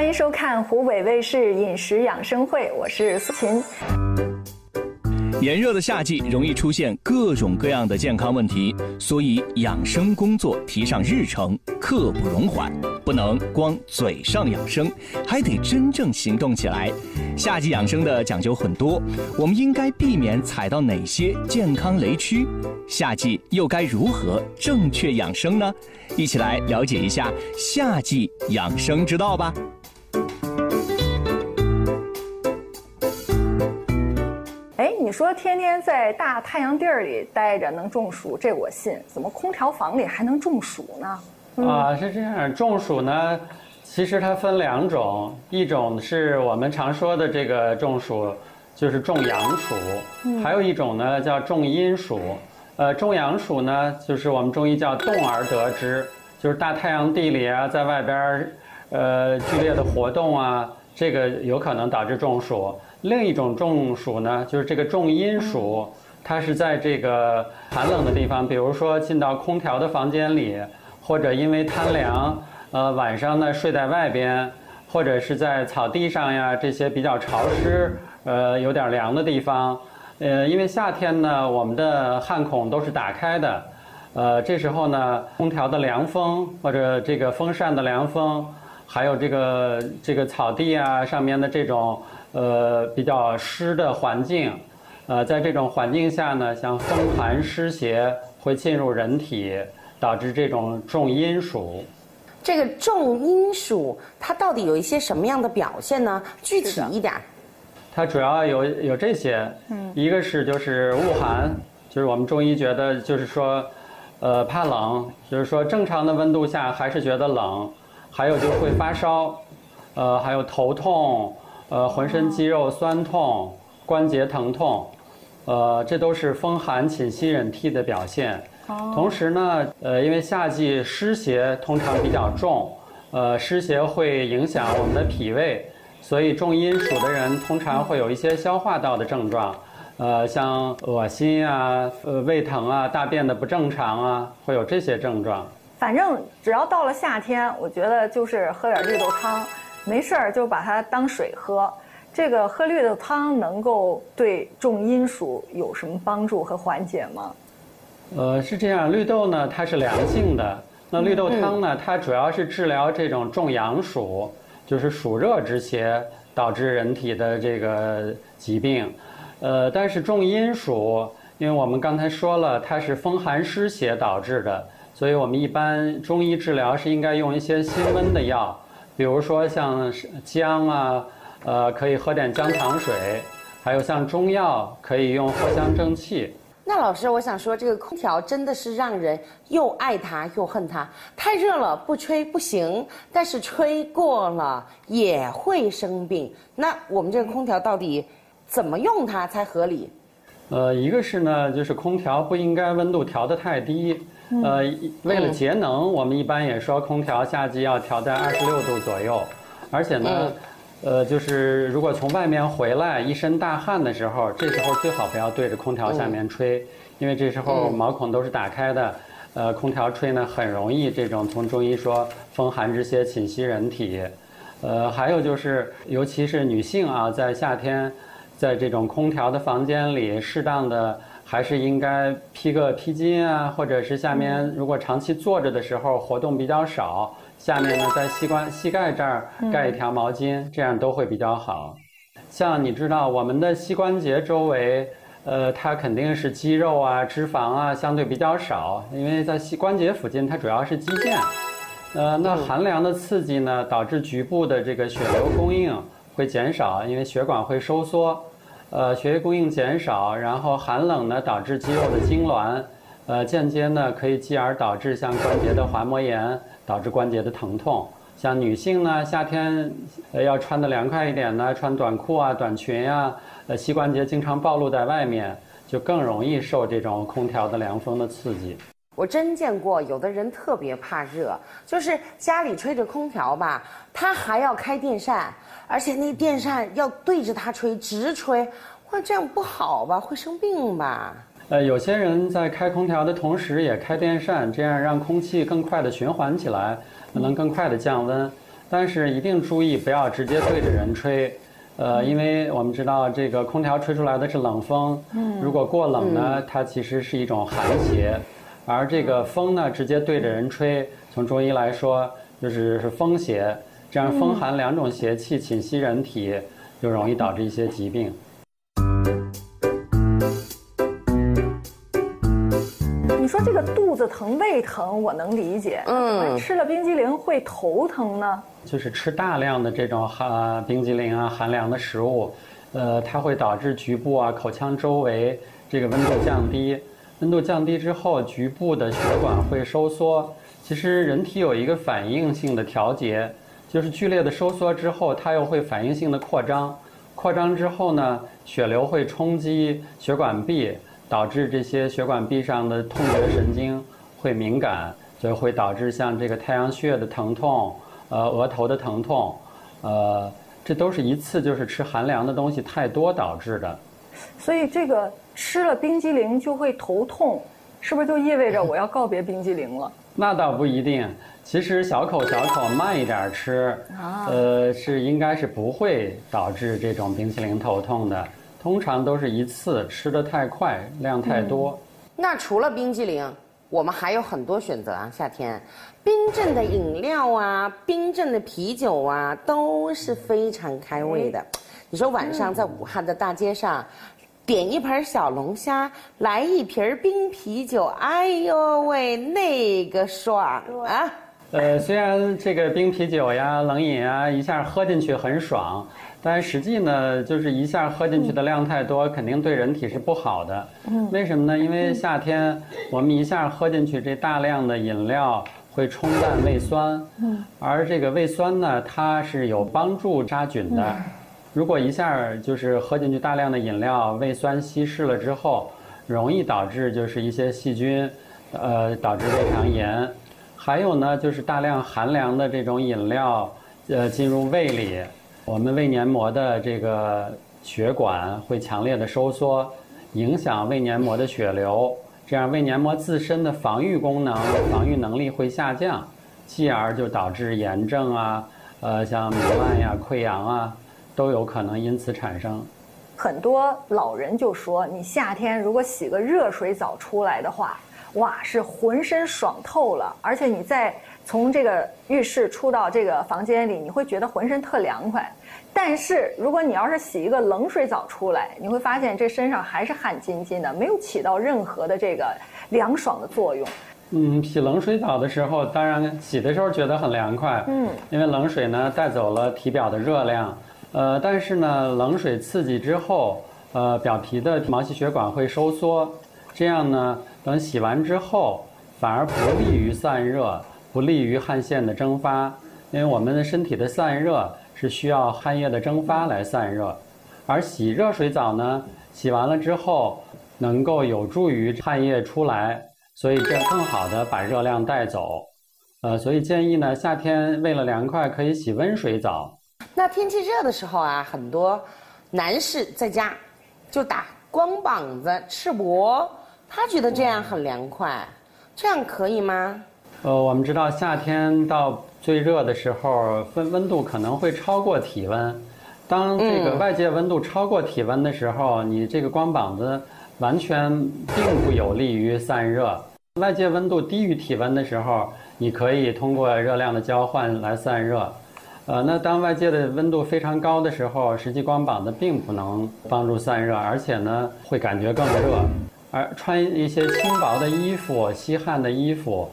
欢迎收看湖北卫视饮食养生会，我是苏琴。炎热的夏季容易出现各种各样的健康问题，所以养生工作提上日程，刻不容缓，不能光嘴上养生，还得真正行动起来。夏季养生的讲究很多，我们应该避免踩到哪些健康雷区？夏季又该如何正确养生呢？一起来了解一下夏季养生之道吧。你说天天在大太阳地儿里待着能中暑，这我信。怎么空调房里还能中暑呢？是这样，中暑呢，其实它分两种，一种是我们常说的这个中暑，就是中阳暑，还有一种呢叫中阴暑。中阳暑呢，就是我们中医叫动而得之，就是大太阳地里啊，在外边剧烈的活动啊，这个有可能导致中暑。另一种中暑呢，就是这个中阴暑，它是在这个寒冷的地方，比如说进到空调的房间里，或者因为贪凉，晚上呢睡在外边，或者是在草地上呀，这些比较潮湿，有点凉的地方。因为夏天呢，我们的汗孔都是打开的，这时候呢，空调的凉风或者这个风扇的凉风，还有这个草地啊上面的这种比较湿的环境，在这种环境下呢，像风寒湿邪会进入人体，导致这种中阴暑。这个中阴暑它到底有一些什么样的表现呢？具体一点。它主要有这些，一个是就是恶寒，就是我们中医觉得就是说，怕冷，就是说正常的温度下还是觉得冷，还有就会发烧，还有头痛，浑身肌肉酸痛，关节疼痛，这都是风寒侵袭人体的表现。同时呢，因为夏季湿邪通常比较重，湿邪会影响我们的脾胃。所以中阴暑的人通常会有一些消化道的症状，像恶心啊、胃疼啊、大便的不正常啊，会有这些症状。反正只要到了夏天，我觉得就是喝点绿豆汤，没事儿就把它当水喝。这个喝绿豆汤能够对中阴暑有什么帮助和缓解吗？是这样，绿豆呢它是凉性的，那绿豆汤呢它主要是治疗这种中阳暑。就是暑热之邪导致人体的这个疾病，但是中阴暑，因为我们刚才说了，它是风寒湿邪导致的，所以我们一般中医治疗是应该用一些辛温的药，比如说像姜啊，可以喝点姜糖水，还有像中药可以用藿香正气。那老师，我想说，这个空调真的是让人又爱它又恨它。太热了不吹不行，但是吹过了也会生病。那我们这个空调到底怎么用它才合理？一个是呢，就是空调不应该温度调得太低。为了节能，我们一般也说空调夏季要调在26度左右，而且呢。就是如果从外面回来一身大汗的时候，这时候最好不要对着空调下面吹，因为这时候毛孔都是打开的，空调吹呢很容易这种从中医说风寒之邪侵袭人体，还有就是尤其是女性啊，在夏天，在这种空调的房间里，适当的还是应该披个披巾啊，或者是下面如果长期坐着的时候活动比较少。下面呢，在膝盖这儿盖一条毛巾，这样都会比较好。像你知道，我们的膝关节周围，它肯定是肌肉啊、脂肪啊相对比较少，因为在膝关节附近它主要是肌腱。那寒凉的刺激呢，导致局部的这个血流供应会减少，因为血管会收缩，血液供应减少，然后寒冷呢导致肌肉的痉挛，间接呢可以继而导致像关节的滑膜炎。导致关节的疼痛，像女性呢，夏天要穿得凉快一点呢，穿短裤啊、短裙啊，膝关节经常暴露在外面，就更容易受这种空调的凉风的刺激。我真见过有的人特别怕热，就是家里吹着空调吧，他还要开电扇，而且那电扇要对着他吹，直吹，哇，这样不好吧？会生病吧？有些人在开空调的同时也开电扇，这样让空气更快的循环起来，能更快的降温。但是一定注意不要直接对着人吹。因为我们知道这个空调吹出来的是冷风，如果过冷呢，它其实是一种寒邪，而这个风呢直接对着人吹，从中医来说就是风邪，这样风寒两种邪气侵袭人体，就容易导致一些疾病。你说这个肚子疼、胃疼，我能理解。吃了冰激凌会头疼呢？就是吃大量的这种冰激凌啊、寒凉的食物，它会导致局部啊、口腔周围这个温度降低。温度降低之后，局部的血管会收缩。其实人体有一个反应性的调节，就是剧烈的收缩之后，它又会反应性的扩张。扩张之后呢，血流会冲击血管壁，导致这些血管壁上的痛觉神经会敏感，所以会导致像这个太阳穴的疼痛。额头的疼痛，这都是一次就是吃寒凉的东西太多导致的。所以这个吃了冰激凌就会头痛，是不是就意味着我要告别冰激凌了？那倒不一定，其实小口慢一点吃，是应该是不会导致这种冰淇淋头痛的。通常都是一次吃得太快，量太多。那除了冰激凌，我们还有很多选择啊，夏天。冰镇的饮料啊，冰镇的啤酒啊，都是非常开胃的。你说晚上在武汉的大街上，点一盘小龙虾，来一瓶冰啤酒，哎呦喂，那个爽啊！虽然这个冰啤酒呀、冷饮啊，一下喝进去很爽，但实际呢，就是一下喝进去的量太多，肯定对人体是不好的。为什么呢？因为夏天我们一下喝进去这大量的饮料，会冲淡胃酸，而这个胃酸呢，它是有帮助杀菌的。如果一下就是喝进去大量的饮料，胃酸稀释了之后，容易导致就是一些细菌，导致胃肠炎。还有呢，就是大量寒凉的这种饮料，进入胃里，我们胃黏膜的这个血管会强烈的收缩，影响胃黏膜的血流。这样胃黏膜自身的防御功能、防御能力会下降，继而就导致炎症啊，像糜烂呀、溃疡啊，都有可能因此产生。很多老人就说，你夏天如果洗个热水澡出来的话，哇，是浑身爽透了，而且你再从这个浴室出到这个房间里，你会觉得浑身特凉快。但是如果你要是洗一个冷水澡出来，你会发现这身上还是汗津津的，没有起到任何的这个凉爽的作用。洗冷水澡的时候，当然洗的时候觉得很凉快，因为冷水呢带走了体表的热量，但是呢冷水刺激之后，表皮的毛细血管会收缩，这样呢等洗完之后反而不利于散热，不利于汗腺的蒸发，因为我们的身体的散热是需要汗液的蒸发来散热，而洗热水澡呢，洗完了之后能够有助于汗液出来，所以这更好的把热量带走。所以建议呢，夏天为了凉快可以洗温水澡。那天气热的时候啊，很多男士在家就打光膀子赤膊，他觉得这样很凉快，这样可以吗？我们知道夏天到最热的时候，温度可能会超过体温。当这个外界温度超过体温的时候，你这个光膀子完全并不有利于散热。外界温度低于体温的时候，你可以通过热量的交换来散热。那当外界的温度非常高的时候，实际光膀子并不能帮助散热，而且呢会感觉更热。而穿一些轻薄的衣服、吸汗的衣服。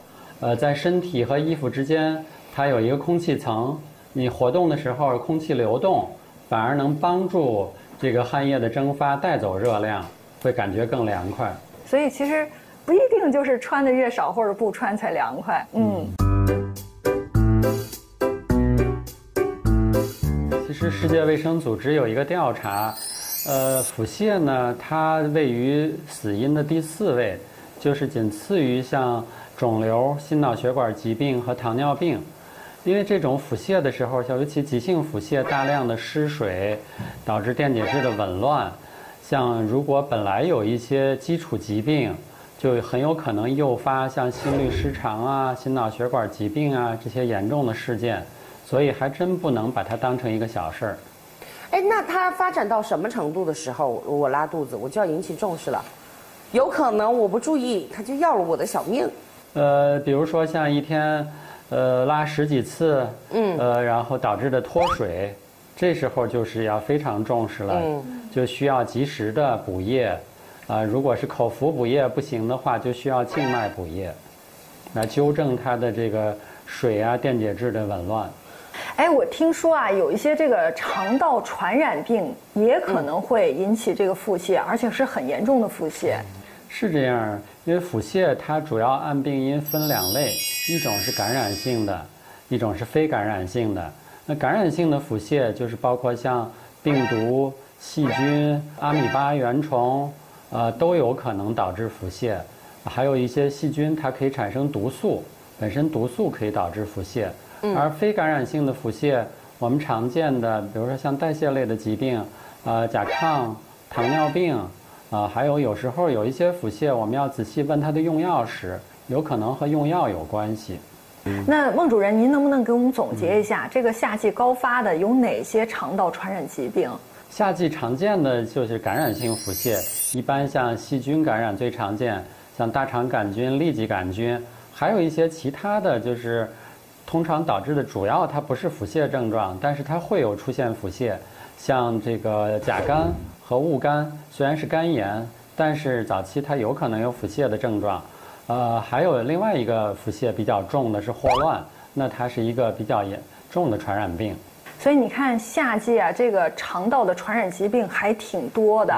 在身体和衣服之间，它有一个空气层，你活动的时候空气流动，反而能帮助这个汗液的蒸发，带走热量，会感觉更凉快。所以其实不一定就是穿的越少或者不穿才凉快。其实世界卫生组织有一个调查，腹泻呢，它位于死因的第4位，就是仅次于像肿瘤、心脑血管疾病和糖尿病。因为这种腹泻的时候，尤其急性腹泻，大量的失水，导致电解质的紊乱。像如果本来有一些基础疾病，就很有可能诱发像心律失常啊、心脑血管疾病啊这些严重的事件。所以还真不能把它当成一个小事儿。哎，那它发展到什么程度的时候，我拉肚子我就要引起重视了？有可能我不注意，它就要了我的小命。比如说像一天，拉10几次，然后导致的脱水，这时候就是要非常重视了，就需要及时的补液。如果是口服补液不行的话，就需要静脉补液，来纠正它的这个水啊电解质的紊乱。哎，我听说啊，有一些这个肠道传染病也可能会引起这个腹泻，而且是很严重的腹泻。是这样，因为腹泻它主要按病因分2类，一种是感染性的，一种是非感染性的。那感染性的腹泻就是包括像病毒、细菌、阿米巴原虫，都有可能导致腹泻。还有一些细菌它可以产生毒素，本身毒素可以导致腹泻。而非感染性的腹泻，我们常见的，比如说像代谢类的疾病，甲亢、糖尿病，还有时候有一些腹泻，我们要仔细问它的用药史，有可能和用药有关系。那孟主任，您能不能给我们总结一下，这个夏季高发的有哪些肠道传染疾病？夏季常见的就是感染性腹泻，一般像细菌感染最常见，像大肠杆菌、痢疾杆菌，还有一些其他的就是。通常导致的主要它不是腹泻症状，但是它会有出现腹泻，像这个甲肝和戊肝，虽然是肝炎，但是早期它有可能有腹泻的症状。还有另外一个腹泻比较重的是霍乱，那它是一个比较严重的传染病。所以你看夏季啊，这个肠道的传染疾病还挺多的，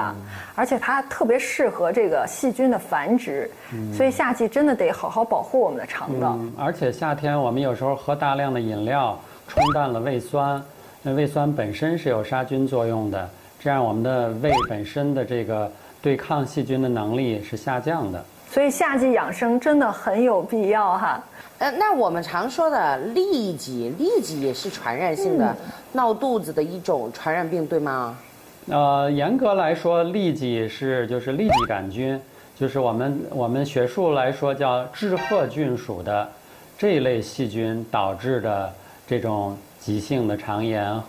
而且它特别适合这个细菌的繁殖，所以夏季真的得好好保护我们的肠道。而且夏天我们有时候喝大量的饮料，冲淡了胃酸，那胃酸本身是有杀菌作用的，这样我们的胃本身的这个对抗细菌的能力是下降的。所以夏季养生真的很有必要哈。那我们常说的痢疾也是传染性的，闹肚子的一种传染病，对吗？严格来说，痢疾就是痢疾杆菌，就是我们学术来说叫致褐菌属的这一类细菌导致的这种急性的肠炎，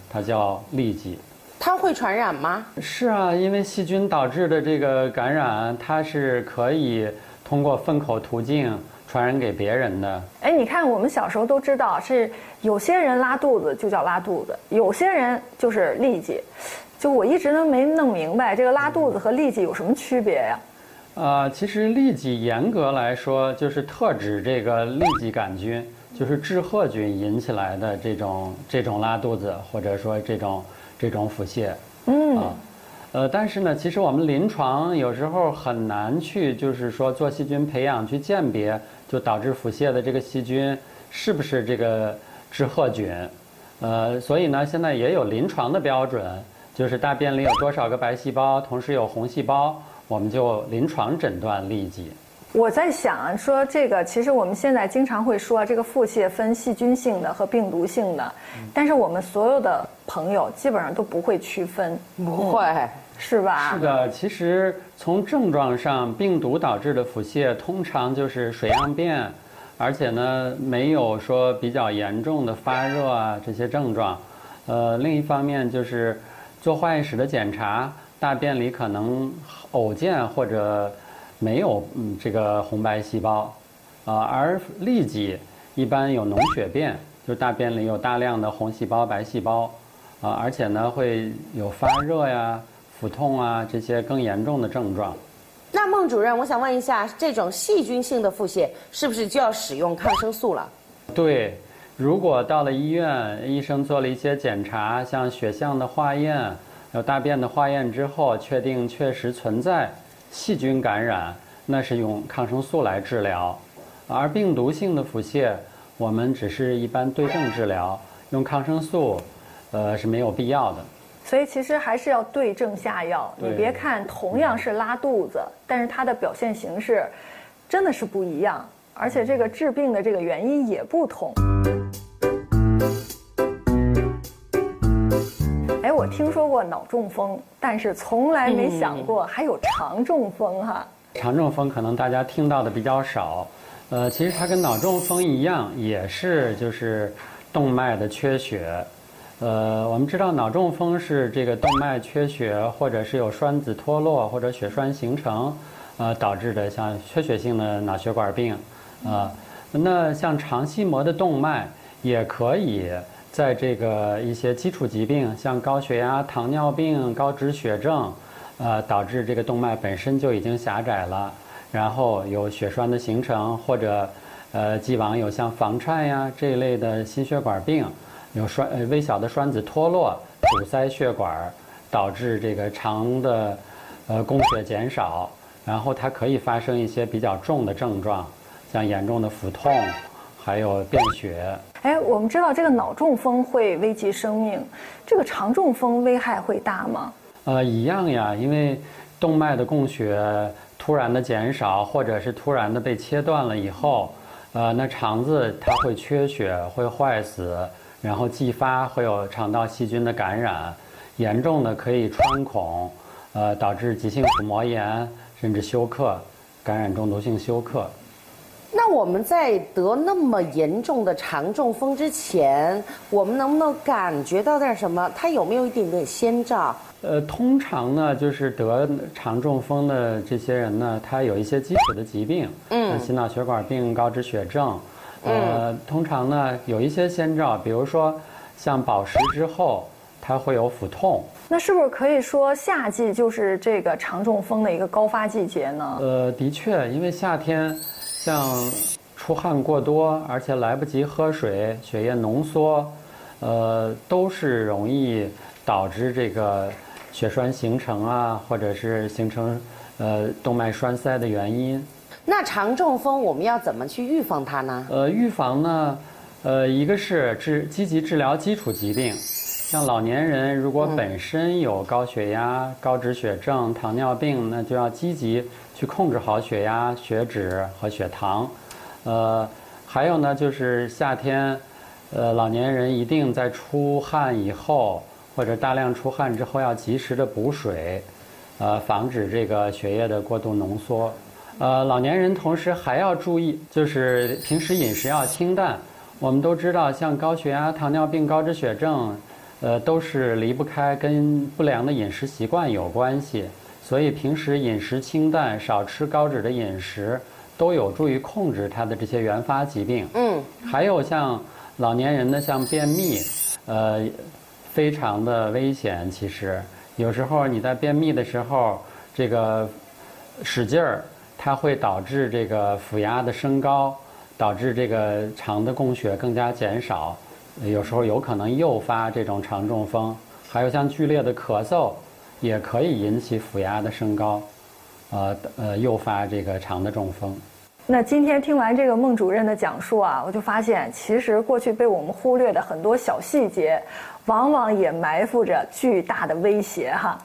它叫痢疾。它会传染吗？是啊，因为细菌导致的这个感染，它是可以通过粪口途径传染给别人的。哎，你看我们小时候都知道，是有些人拉肚子就叫拉肚子，有些人就是痢疾。就我一直都没弄明白，这个拉肚子和痢疾有什么区别呀？其实痢疾严格来说就是特指这个痢疾杆菌，就是致褐菌引起来的这种拉肚子，或者说这种腹泻。但是呢，其实我们临床有时候很难去，就是说做细菌培养去鉴别，就导致腹泻的这个细菌是不是这个致褐菌。所以呢，现在也有临床的标准，就是大便里有多少个白细胞，同时有红细胞，我们就临床诊断痢疾。我在想说这个，其实我们现在经常会说这个腹泻分细菌性的和病毒性的，但是我们所有的朋友基本上都不会区分，不会，是吧？是的，其实从症状上，病毒导致的腹泻通常就是水样便，而且呢没有说比较严重的发热啊这些症状。另一方面就是做化验室的检查，大便里可能偶见或者没有这个红白细胞，而痢疾一般有脓血便，就是大便里有大量的红细胞、白细胞，而且呢会有发热呀、腹痛啊这些更严重的症状。那孟主任，我想问一下，这种细菌性的腹泻是不是就要使用抗生素了？对，如果到了医院，医生做了一些检查，像血象的化验、有大便的化验之后，确定确实存在细菌感染，那是用抗生素来治疗。而病毒性的腹泻，我们只是一般对症治疗，用抗生素，是没有必要的。所以其实还是要对症下药。你别看同样是拉肚子，但是它的表现形式真的是不一样，而且这个治病的这个原因也不同。哎，我听说过脑中风，但是从来没想过还有肠中风哈。肠中风可能大家听到的比较少，其实它跟脑中风一样，也是就是动脉的缺血。我们知道脑中风是这个动脉缺血，或者是有栓子脱落或者血栓形成，导致的像缺血性的脑血管病，那像肠系膜的动脉也可以在这个一些基础疾病，像高血压、糖尿病、高脂血症，导致这个动脉本身就已经狭窄了，然后有血栓的形成，或者既往有像房颤呀这一类的心血管病。有微小的栓子脱落，堵塞血管，导致这个肠的供血减少，然后它可以发生一些比较重的症状，像严重的腹痛，还有便血。哎，我们知道这个脑中风会危及生命，这个肠中风危害会大吗？一样呀，因为动脉的供血突然的减少，或者是突然的被切断了以后，那肠子它会缺血，会坏死。然后继发会有肠道细菌的感染，严重的可以穿孔，导致急性腹膜炎，甚至休克，感染中毒性休克。那我们在得那么严重的肠中风之前，我们能不能感觉到点什么？它有没有一点点先兆？通常呢，就是得肠中风的这些人呢，他有一些基础的疾病，心脑血管病、高脂血症。通常呢有一些先兆，比如说像饱食之后，它会有腹痛。那是不是可以说夏季就是这个肠中风的一个高发季节呢？的确，因为夏天像出汗过多，而且来不及喝水，血液浓缩，都是容易导致这个血栓形成啊，或者是形成动脉栓塞的原因。那肠中风我们要怎么去预防它呢？预防呢，一个是积极治疗基础疾病，像老年人如果本身有高血压、高脂血症、糖尿病，那就要积极去控制好血压、血脂和血糖。还有呢，就是夏天，老年人一定在出汗以后或者大量出汗之后要及时的补水，防止这个血液的过度浓缩。老年人同时还要注意，就是平时饮食要清淡。我们都知道，像高血压、糖尿病、高脂血症，都是离不开跟不良的饮食习惯有关系。所以平时饮食清淡，少吃高脂的饮食，都有助于控制它的这些原发疾病。还有像老年人的像便秘，非常的危险。其实有时候你在便秘的时候，这个使劲儿。它会导致这个腹压的升高，导致这个肠的供血更加减少，有时候有可能诱发这种肠中风。还有像剧烈的咳嗽，也可以引起腹压的升高，诱发这个肠的中风。那今天听完这个孟主任的讲述啊，我就发现，其实过去被我们忽略的很多小细节，往往也埋伏着巨大的威胁哈。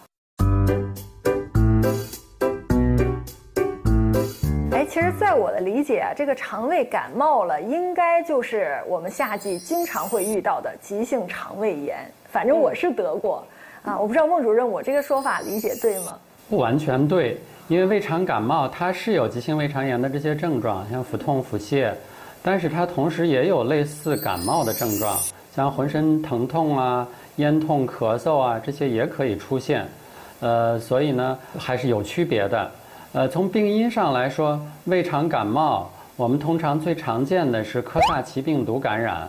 其实，在我的理解啊，这个肠胃感冒了，应该就是我们夏季经常会遇到的急性肠胃炎。反正我是得过，我不知道孟主任，我这个说法理解对吗？不完全对，因为胃肠感冒它是有急性胃肠炎的这些症状，像腹痛、腹泻，但是它同时也有类似感冒的症状，像浑身疼痛啊、咽痛、咳嗽啊，这些也可以出现。所以呢，还是有区别的。从病因上来说，胃肠感冒我们通常最常见的是科萨奇病毒感染。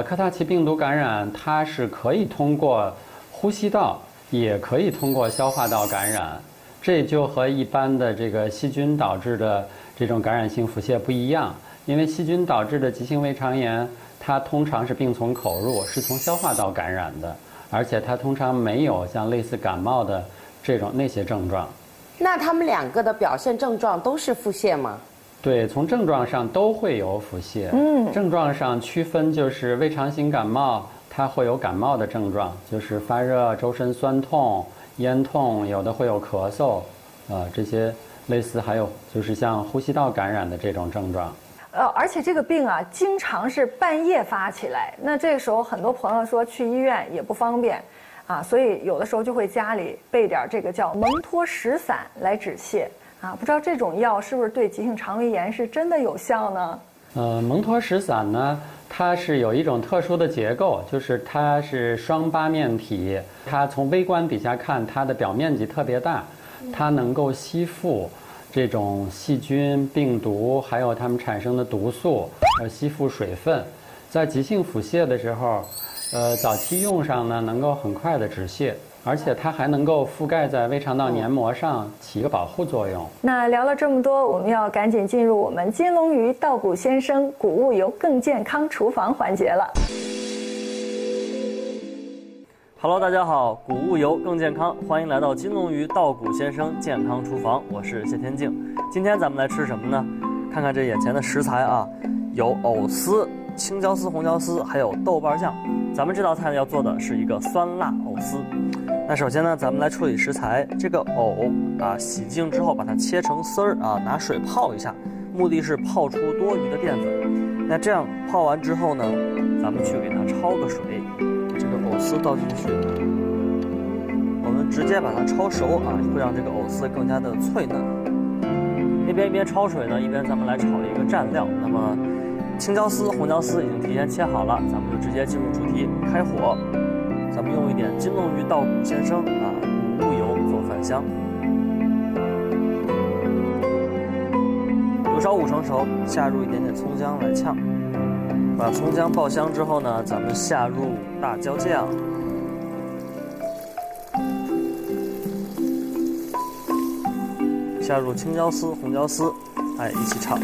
科萨奇病毒感染它是可以通过呼吸道，也可以通过消化道感染，这就和一般的这个细菌导致的这种感染性腹泻不一样。因为细菌导致的急性胃肠炎，它通常是病从口入，是从消化道感染的，而且它通常没有像类似感冒的那些症状。那他们两个的表现症状都是腹泻吗？对，从症状上都会有腹泻。症状上区分就是胃肠型感冒，它会有感冒的症状，就是发热、周身酸痛、咽痛，有的会有咳嗽，这些类似还有就是像呼吸道感染的这种症状。而且这个病啊，经常是半夜发起来，那这个时候很多朋友说去医院也不方便。所以有的时候就会家里备点这个叫蒙脱石散来止泻不知道这种药是不是对急性肠胃炎是真的有效呢？蒙脱石散呢，它是有一种特殊的结构，就是它是双八面体，它从微观底下看，它的表面积特别大，它能够吸附这种细菌、病毒，还有它们产生的毒素，吸附水分。在急性腹泻的时候，早期用上呢，能够很快的止泻。而且它还能够覆盖在胃肠道黏膜上，起一个保护作用。那聊了这么多，我们要赶紧进入我们金龙鱼稻谷先生谷物油更健康厨房环节了。Hello， 大家好，谷物油更健康，欢迎来到金龙鱼稻谷先生健康厨房，我是谢天静。今天咱们来吃什么呢？看看这眼前的食材啊，有藕丝、青椒丝、红椒丝，还有豆瓣酱。咱们这道菜要做的是一个酸辣藕丝。那首先呢，咱们来处理食材。这个藕啊，洗净之后把它切成丝儿啊，拿水泡一下，目的是泡出多余的淀粉。那这样泡完之后呢，咱们去给它焯个水，这个藕丝倒进去，我们直接把它焯熟啊，会让这个藕丝更加的脆嫩。一边焯水呢，一边咱们来炒一个蘸料。那么青椒丝、红椒丝已经提前切好了，咱们就直接进入主题，开火。咱们用一点金龙鱼稻谷先生啊谷物油做饭香，油烧5成熟，下入一点点葱姜来炝。把葱姜爆香之后呢，咱们下入大椒酱，下入青椒丝、红椒丝，一起炒。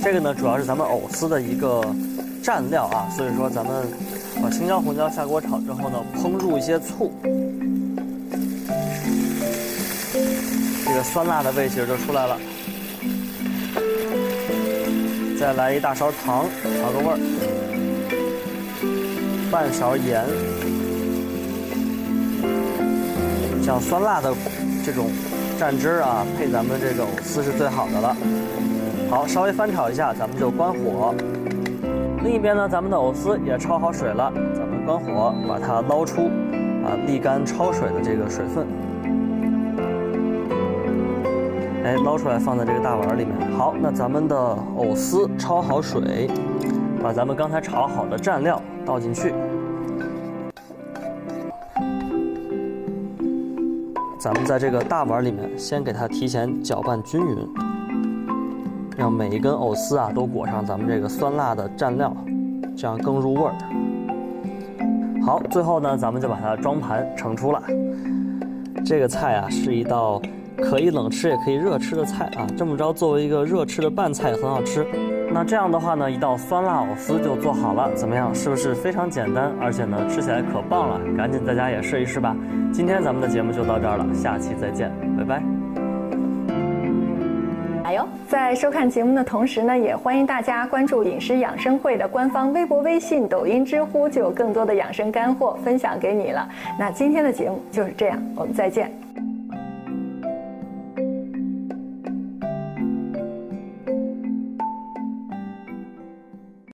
这个呢，主要是咱们藕丝的一个蘸料啊，所以说咱们把青椒、红椒下锅炒之后呢，烹入一些醋，这个酸辣的味型就出来了。再来一大勺糖，调个味儿，半勺盐，像酸辣的这种蘸汁啊，配咱们这个藕丝是最好的了。好，稍微翻炒一下，咱们就关火。另一边呢，咱们的藕丝也焯好水了，咱们关火，把它捞出，沥干焯水的这个水分。捞出来放在这个大碗里面。好，那咱们的藕丝焯好水，把咱们刚才炒好的蘸料倒进去。咱们在这个大碗里面先给它提前搅拌均匀。让每一根藕丝啊都裹上咱们这个酸辣的蘸料，这样更入味儿。好，最后呢，咱们就把它装盘盛出了。这个菜啊是一道可以冷吃也可以热吃的菜啊，这么着作为一个热吃的拌菜很好吃。那这样的话呢，一道酸辣藕丝就做好了，怎么样？是不是非常简单？而且呢，吃起来可棒了，赶紧在家也试一试吧。今天咱们的节目就到这儿了，下期再见，拜拜。在收看节目的同时呢，也欢迎大家关注饮食养生会的官方微博、微信、抖音、知乎，就有更多的养生干货分享给你了。那今天的节目就是这样，我们再见。